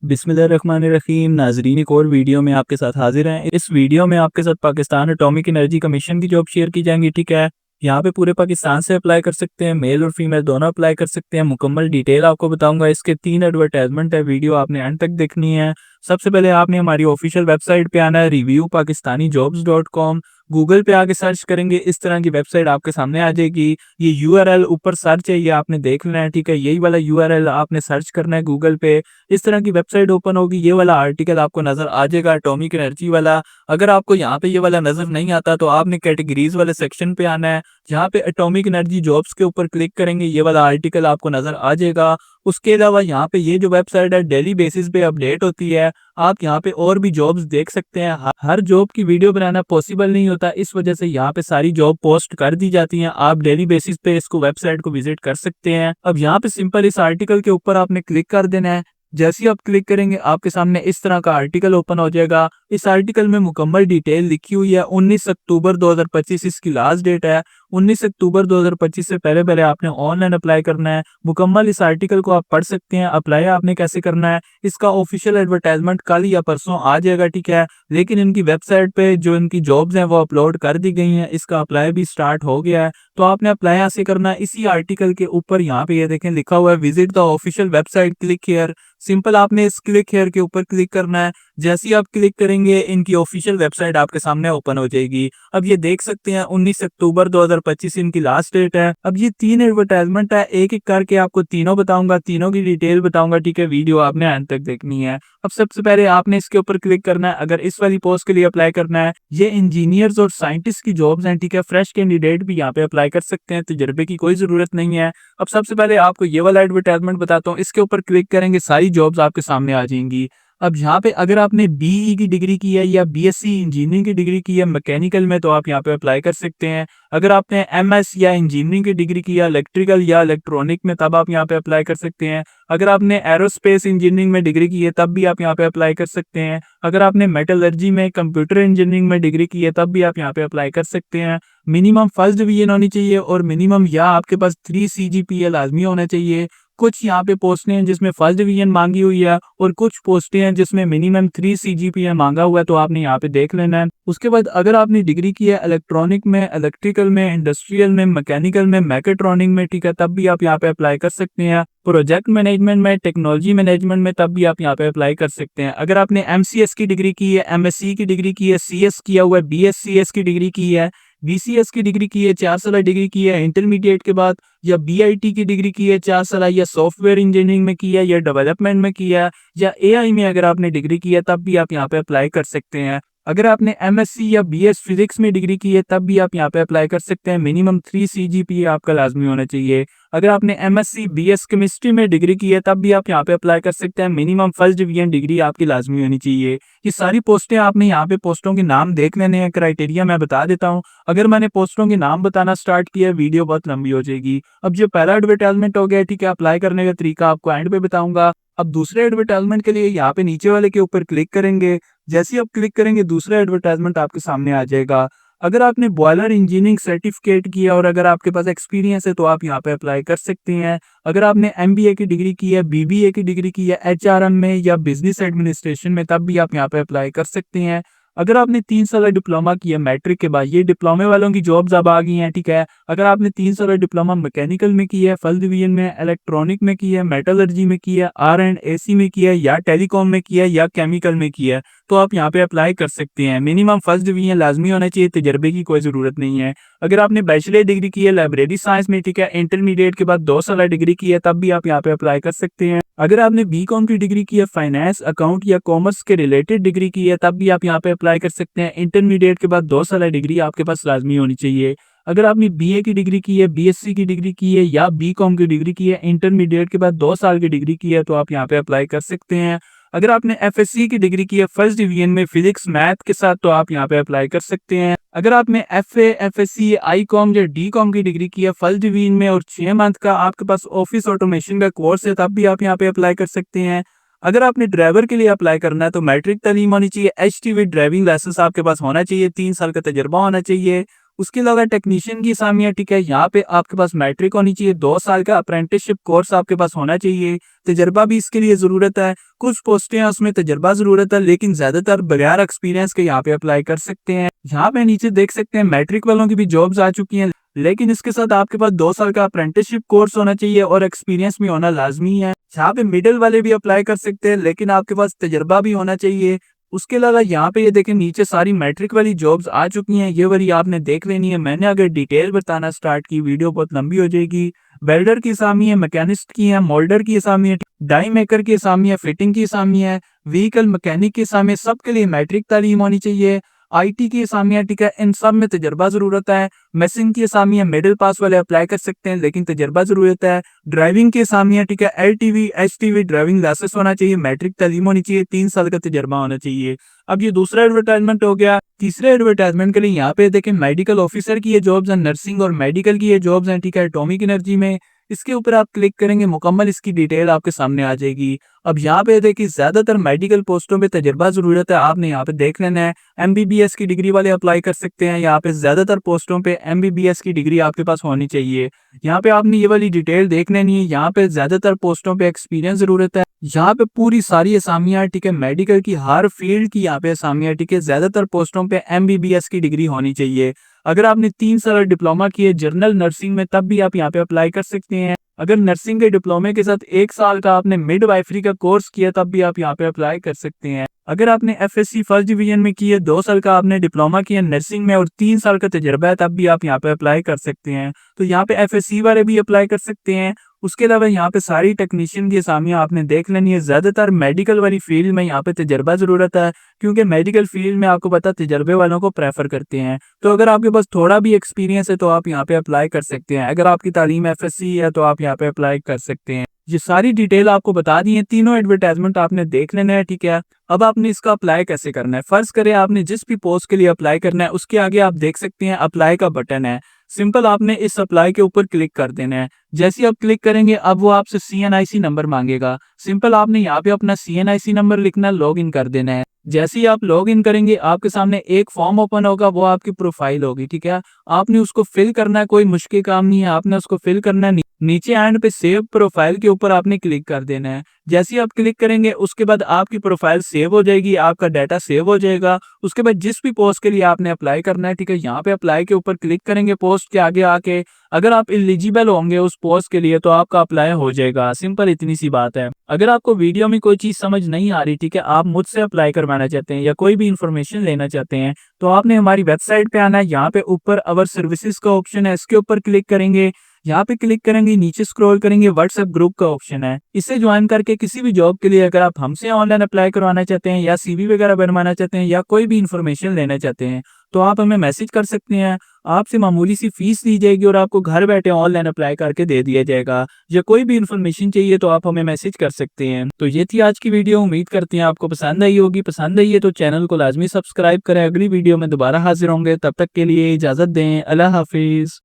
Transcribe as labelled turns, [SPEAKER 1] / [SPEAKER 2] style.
[SPEAKER 1] बिस्मिल्लाहिर्रहमानिर्रहीम। नाजरीन, एक और वीडियो में आपके साथ हाजिर हैं। इस वीडियो में आपके साथ पाकिस्तान एटॉमिक एनर्जी कमीशन की जॉब शेयर की जाएंगी। ठीक है, यहाँ पे पूरे पाकिस्तान से अप्लाई कर सकते हैं, मेल और फीमेल दोनों अप्लाई कर सकते हैं। मुकम्मल डिटेल आपको बताऊंगा। इसके 3 एडवर्टाइजमेंट है, वीडियो आपने एंड तक देखनी है। सबसे पहले आपने हमारी ऑफिशियल वेबसाइट पे आना है, reviewpakistanijobs.com। गूगल पे आके सर्च करेंगे, इस तरह की वेबसाइट आपके सामने आ जाएगी। ये यूआरएल ऊपर सर्च है, ये आपने देख लेना है। ठीक है, यही वाला यूआरएल आपने सर्च करना है गूगल पे। इस तरह की वेबसाइट ओपन होगी, ये वाला आर्टिकल आपको नजर आ जाएगा, एटॉमिक एनर्जी वाला। अगर आपको यहाँ पे ये वाला नजर नहीं आता तो आपने कैटेगरीज वाले सेक्शन पे आना है, जहाँ पे एटॉमिक एनर्जी जॉब्स के ऊपर क्लिक करेंगे, ये वाला आर्टिकल आपको नजर आ जाएगा। उसके अलावा यहाँ पे ये जो वेबसाइट है डेली बेसिस पे अपडेट होती है। आप यहाँ पे और भी जॉब्स देख सकते हैं। हर जॉब की वीडियो बनाना पॉसिबल नहीं होता, इस वजह से यहाँ पे सारी जॉब पोस्ट कर दी जाती हैं। आप डेली बेसिस पे इसको वेबसाइट को विजिट कर सकते हैं। अब यहाँ पे सिंपल इस आर्टिकल के ऊपर आपने क्लिक कर देना है। जैसे ही आप क्लिक करेंगे आपके सामने इस तरह का आर्टिकल ओपन हो जाएगा। इस आर्टिकल में मुकम्मल डिटेल लिखी हुई है। 19 अक्टूबर 2025 इसकी लास्ट डेट है। 19 अक्टूबर 2025 से पहले पहले आपने ऑनलाइन अप्लाई करना है। मुकम्मल इस आर्टिकल को आप पढ़ सकते हैं। अप्लाई आपने कैसे करना है, इसका ऑफिशियल एडवर्टाइजमेंट कल या परसों आ जाएगा। ठीक है, लेकिन इनकी वेबसाइट पे जो इनकी जॉब्स हैं वो अपलोड कर दी गई हैं। इसका अप्लाई भी स्टार्ट हो गया है, तो आपने अप्लाई यहाँ से करना है। इसी आर्टिकल के ऊपर यहाँ पे ये देखें लिखा हुआ है, visit the official website, click here. Simple आपने इस क्लिक हियर के ऊपर क्लिक करना है। जैसे ही आप क्लिक करेंगे इनकी ऑफिशियल वेबसाइट आपके सामने ओपन हो जाएगी। अब ये देख सकते हैं 19 अक्टूबर 2025 इनकी लास्ट डेट है। अब ये 3 एडवर्टाइजमेंट है, एक एक करके आपको तीनों बताऊंगा, तीनों की डिटेल बताऊंगा। ठीक है, वीडियो आपने अंत तक देखनी है। अब सबसे पहले आपने इसके ऊपर क्लिक करना है। अगर इस वाली पोस्ट के लिए अप्लाई करना है, ये इंजीनियर्स और साइंटिस्ट की जॉब्स हैं। ठीक है, फ्रेश कैंडिडेट भी यहाँ पे अप्लाई कर सकते हैं, तजर्बे की कोई जरूरत नहीं है। अब सबसे पहले आपको ये वाला एडवर्टाइजमेंट बताता हूँ। इसके ऊपर क्लिक करेंगे, सारी जॉब्स आपके सामने आ जाएंगी। अब यहाँ पे अगर आपने बीई की डिग्री की है या बीएससी इंजीनियरिंग की डिग्री की है मैकेनिकल में, तो आप यहाँ पे अप्लाई कर सकते हैं। अगर आपने एमएस या इंजीनियरिंग की डिग्री की है इलेक्ट्रिकल या इलेक्ट्रॉनिक में, तब आप यहाँ पे अप्लाई कर सकते हैं। अगर आपने एरोस्पेस इंजीनियरिंग में डिग्री की है तब भी आप यहाँ पे अप्लाई कर सकते हैं। अगर आपने मेटलर्जी में कंप्यूटर इंजीनियरिंग में डिग्री की है तब भी आप यहाँ पे अप्लाई कर सकते हैं। मिनिमम फर्स्ट डिवीजन होनी चाहिए और मिनिमम या आपके पास 3 CGPA लाजमी होना चाहिए। कुछ यहाँ पे पोस्टें हैं जिसमें फर्स्ट डिवीजन मांगी हुई है और कुछ पोस्टें हैं जिसमें मिनिमम 3 CGPA मांगा हुआ है, तो आपने यहाँ पे देख लेना है। उसके बाद अगर आपने डिग्री की है इलेक्ट्रॉनिक में, इलेक्ट्रिकल में, इंडस्ट्रियल में, मैकेनिकल में, मैकेट्रॉनिक में, ठीक है, तब भी आप यहाँ पे अप्लाई कर सकते हैं। प्रोजेक्ट मैनेजमेंट में, टेक्नोलॉजी मैनेजमेंट में, तब भी आप यहाँ पे अप्लाई कर सकते हैं। अगर आपने MCS की डिग्री की है, MSc की डिग्री की है, CS किया हुआ है, BScs की डिग्री की है, BCS की डिग्री की है, 4 साल डिग्री की है इंटरमीडिएट के बाद, या BIT की डिग्री की है 4 साल, या सॉफ्टवेयर इंजीनियरिंग में की है, या डेवलपमेंट में किया, या AI में अगर आपने डिग्री की है तब भी आप यहाँ पे अप्लाई कर सकते हैं। अगर आपने MSc या BS फिजिक्स में डिग्री की है तब भी आप यहाँ पे अप्लाई कर सकते हैं। मिनिमम 3 CGPA आपका लाजमी होना चाहिए। अगर आपने MSc BS केमिस्ट्री में डिग्री की है तब भी आप यहाँ पे अप्लाई कर सकते हैं। मिनिमम फर्स्ट डिवीजन डिग्री आपकी लाजमी होनी चाहिए। ये सारी पोस्टें आपने यहाँ पे पोस्टों के नाम देख लेने हैं। क्राइटेरिया मैं बता देता हूँ। अगर मैंने पोस्टों के नाम बताना स्टार्ट किया वीडियो बहुत लंबी हो जाएगी। अब जो पहला एडवर्टाइजमेंट हो गया, ठीक है, अप्लाई करने का तरीका आपको एंड पे बताऊंगा। अब दूसरे एडवर्टाइजमेंट के लिए यहाँ पे नीचे वाले के ऊपर क्लिक करेंगे। जैसे ही आप क्लिक करेंगे दूसरा एडवर्टाइजमेंट आपके सामने आ जाएगा। अगर आपने बॉयलर इंजीनियरिंग सर्टिफिकेट किया और अगर आपके पास एक्सपीरियंस है तो आप यहाँ पे अप्लाई कर सकते हैं। अगर आपने MBA की डिग्री की है, BBA की डिग्री की है HRM में या बिजनेस एडमिनिस्ट्रेशन में, तब भी आप यहाँ पे अप्लाई कर सकते हैं। अगर आपने 3 साल डिप्लोमा किया मैट्रिक के बाद, ये डिप्लोमे वालों की जॉब्स अब आ गई हैं। ठीक है, अगर आपने 3 साल डिप्लोमा मैकेनिकल में की है, फर्स्ट डिवीजन में, इलेक्ट्रॉनिक में की है, मेटलर्जी में की है, R&AC में की है, या टेलीकॉम में की है, या केमिकल में की है, तो आप यहाँ पे अप्लाई कर सकते हैं। मिनिमम फर्स्ट डिवीजन लाजमी होना चाहिए, तजर्बे की कोई ज़रूरत नहीं है। अगर आपने बैचलर डिग्री की है लाइब्रेरी साइंस में, ठीक है, इंटरमीडिएट के बाद 2 साल डिग्री की है, तब भी आप यहाँ पे अप्लाई कर सकते हैं। अगर आपने BCom की डिग्री की है, फाइनेंस, अकाउंट या कॉमर्स के रिलेटेड डिग्री की है, तब भी आप यहाँ पे अप्लाई कर सकते हैं। इंटरमीडिएट के बाद 2 साल डिग्री आपके पास लाजमी होनी चाहिए। अगर आपने BA की डिग्री की है, BSc की डिग्री की है, या BCom की डिग्री की है, इंटरमीडिएट के बाद 2 साल की डिग्री की है, तो आप यहाँ पे अप्लाई कर सकते हैं। अगर आपने FSc की डिग्री की है फर्स्ट डिवीजन में फिजिक्स मैथ के साथ, तो आप यहाँ पे अप्लाई कर सकते हैं। अगर आपने FA, FSc, ICOM या DCOM की डिग्री की है फर्स्ट डिवीजन में और 6 मंथ का आपके पास ऑफिस ऑटोमेशन का कोर्स है, तब भी आप यहाँ पे अप्लाई कर सकते हैं। अगर आपने ड्राइवर के लिए अप्लाई करना है तो मैट्रिक तालीम होनी चाहिए, HT विद ड्राइविंग लाइसेंस आपके पास होना चाहिए, 3 साल का तजर्बा होना चाहिए। उसके अलावा टेक्नीशियन की असामियाँ, ठीक है, यहाँ पे आपके पास मैट्रिक होनी चाहिए, 2 साल का अप्रेंटिसशिप कोर्स आपके पास होना चाहिए, तजर्बा भी इसके लिए ज़रूरत है। कुछ पोस्टें हैं उसमें तजर्बा ज़रूरत है, लेकिन ज़्यादातर बगैर एक्सपीरियंस के यहाँ पे अप्लाई कर सकते हैं। यहाँ पे नीचे देख सकते हैं मैट्रिक वालों की भी जॉब्स आ चुकी हैं, लेकिन इसके साथ आपके पास 2 साल का अप्रेंटिसशिप कोर्स होना चाहिए और एक्सपीरियंस भी होना लाजमी है। यहाँ पे मिडिल वाले भी अप्लाई कर सकते हैं, लेकिन आपके पास तजर्बा भी होना चाहिए। उसके अलावा यहाँ पे ये देखें नीचे सारी मैट्रिक वाली जॉब्स आ चुकी हैं, ये वाली आपने देख लेनी है। मैंने अगर डिटेल बताना स्टार्ट की वीडियो बहुत लंबी हो जाएगी। वेल्डर की असामी है, मैकेनिस्ट की है, मोल्डर की असामी है, डाई मेकर की असामी है, फिटिंग की असामी है, व्हीकल मैकेनिक की असामी है, सबके लिए मैट्रिक तालीम होनी चाहिए। आईटी की असामियाँ, ठीक है, इन सब में तजर्बा ज़रूरत है। मेसिंग की असामियाँ मिडिल पास वाले अप्लाई कर सकते हैं, लेकिन तजर्बा ज़रूरत है। ड्राइविंग की असामियाँ, ठीक है, एलटीवी एचटीवी ड्राइविंग लाइसेंस होना चाहिए, मैट्रिक तालीम होनी चाहिए, 3 साल का तजर्बा होना चाहिए। अब ये दूसरा एडवर्टाइजमेंट हो गया। तीसरे एडवर्टाइजमेंट के लिए यहाँ पे देखें मेडिकल ऑफिसर की ये जॉब्स हैं, नर्सिंग और मेडिकल की ये जॉब्स हैं, ठीक है, एटॉमिक एनर्जी में। इसके ऊपर आप क्लिक करेंगे, मुकम्मल इसकी डिटेल आपके सामने आ जाएगी। अब यहाँ पे देखिए ज़्यादातर मेडिकल पोस्टों पे तजर्बा ज़रूरत है, आपने यहाँ पे देख लेना है। एमबीबीएस की डिग्री वाले अप्लाई कर सकते हैं, यहाँ पे ज़्यादातर पोस्टों पे एमबीबीएस की डिग्री आपके पास होनी चाहिए। यहाँ पे आपने ये वाली डिटेल देख लेनी है। यहाँ पे ज़्यादातर पोस्टों पे एक्सपीरियंस ज़रूरत है। यहाँ पे पूरी सारी असामियाँ, ठीक है, मेडिकल की हर फील्ड की यहाँ पे असामियाँ, ठीक है, ज़्यादातर पोस्टों पे एमबीबीएस की डिग्री होनी चाहिए। अगर आपने 3 साल डिप्लोमा किए जनरल नर्सिंग में, तब भी आप यहाँ पे अप्लाई कर सकते हैं। अगर नर्सिंग के डिप्लोमे के साथ 1 साल का आपने मिडवाइफरी का कोर्स किया, तब भी आप यहाँ पे अप्लाई कर सकते हैं। अगर आपने एफएससी फर्स्ट डिवीजन में किए, 2 साल का आपने डिप्लोमा किया नर्सिंग में और 3 साल का तजर्बा है, तब भी आप यहाँ पे अप्लाई कर सकते हैं। तो यहाँ पे एफएससी वाले भी अप्लाई कर सकते हैं। उसके अलावा यहाँ पे सारी टेक्नीशियन की असामियाँ आपने देख लेनी है। ज़्यादातर मेडिकल वाली फील्ड में यहाँ पे तजर्बा ज़रूरत है, क्योंकि मेडिकल फील्ड में आपको पता तजर्बे वालों को प्रेफर करते हैं। तो अगर आपके पास थोड़ा भी एक्सपीरियंस है तो आप यहाँ पे अप्लाई कर सकते हैं। अगर आपकी तालीम एफएससी है तो आप यहाँ पे अप्लाई कर सकते हैं। ये सारी डिटेल आपको बता दी है, तीनों एडवर्टाइजमेंट आपने देख लेना है, ठीक है। अब आपने इसका अप्लाई कैसे करना है। फर्ज करें आपने जिस भी पोस्ट के लिए अप्लाई करना है, उसके आगे आप देख सकते हैं अप्लाई का बटन है। सिंपल आपने इस अप्लाई के ऊपर क्लिक कर देना है। जैसे आप क्लिक करेंगे, अब वो आपसे सीएनआईसी नंबर मांगेगा। सिंपल आपने यहाँ पे अपना सीएनआईसी नंबर लिखना, लॉग इन कर देना है। जैसे ही आप लॉग इन करेंगे, आपके सामने एक फॉर्म ओपन होगा, वो आपकी प्रोफाइल होगी, ठीक है। आपने उसको फिल करना है, कोई मुश्किल काम नहीं है, आपने उसको फिल करना है। नीचे एंड पे सेव प्रोफाइल के ऊपर आपने क्लिक कर देना है। जैसे ही आप क्लिक करेंगे, उसके बाद आपकी प्रोफाइल सेव हो जाएगी, आपका डाटा सेव हो जाएगा। उसके बाद जिस भी पोस्ट के लिए आपने अप्लाई करना है, ठीक है, यहाँ पे अप्लाई के ऊपर क्लिक करेंगे पोस्ट के आगे आके। अगर आप एलिजिबल होंगे उस पोस्ट के लिए, तो आपका अप्लाई हो जाएगा। सिंपल इतनी सी बात है। अगर आपको वीडियो में कोई चीज़ समझ नहीं आ रही, ठीक है, आप मुझसे अप्लाई करवाना चाहते हैं या कोई भी इंफॉर्मेशन लेना चाहते हैं, तो आपने हमारी वेबसाइट पे आना है। यहाँ पे ऊपर अवर सर्विसेज का ऑप्शन है, इसके ऊपर क्लिक करेंगे। यहाँ पे क्लिक करेंगे, नीचे स्क्रॉल करेंगे, व्हाट्सएप ग्रुप का ऑप्शन है। इसे ज्वाइन करके किसी भी जॉब के लिए अगर आप हमसे ऑनलाइन अप्लाई करवाना चाहते हैं या सीवी वगैरह बनवाना चाहते हैं या कोई भी इंफॉर्मेशन लेना चाहते हैं, तो आप हमें मैसेज कर सकते हैं। आपसे मामूली सी फीस ली जाएगी और आपको घर बैठे ऑनलाइन अप्लाई करके दे दिया जाएगा। या कोई भी इन्फॉर्मेशन चाहिए तो आप हमें मैसेज कर सकते हैं। तो ये थी आज की वीडियो, उम्मीद करते हैं आपको पसंद आई होगी। पसंद आई है तो चैनल को लाजमी सब्सक्राइब करें। अगली वीडियो में दोबारा हाजिर होंगे, तब तक के लिए इजाज़त दें। अल्लाह हाफिज़।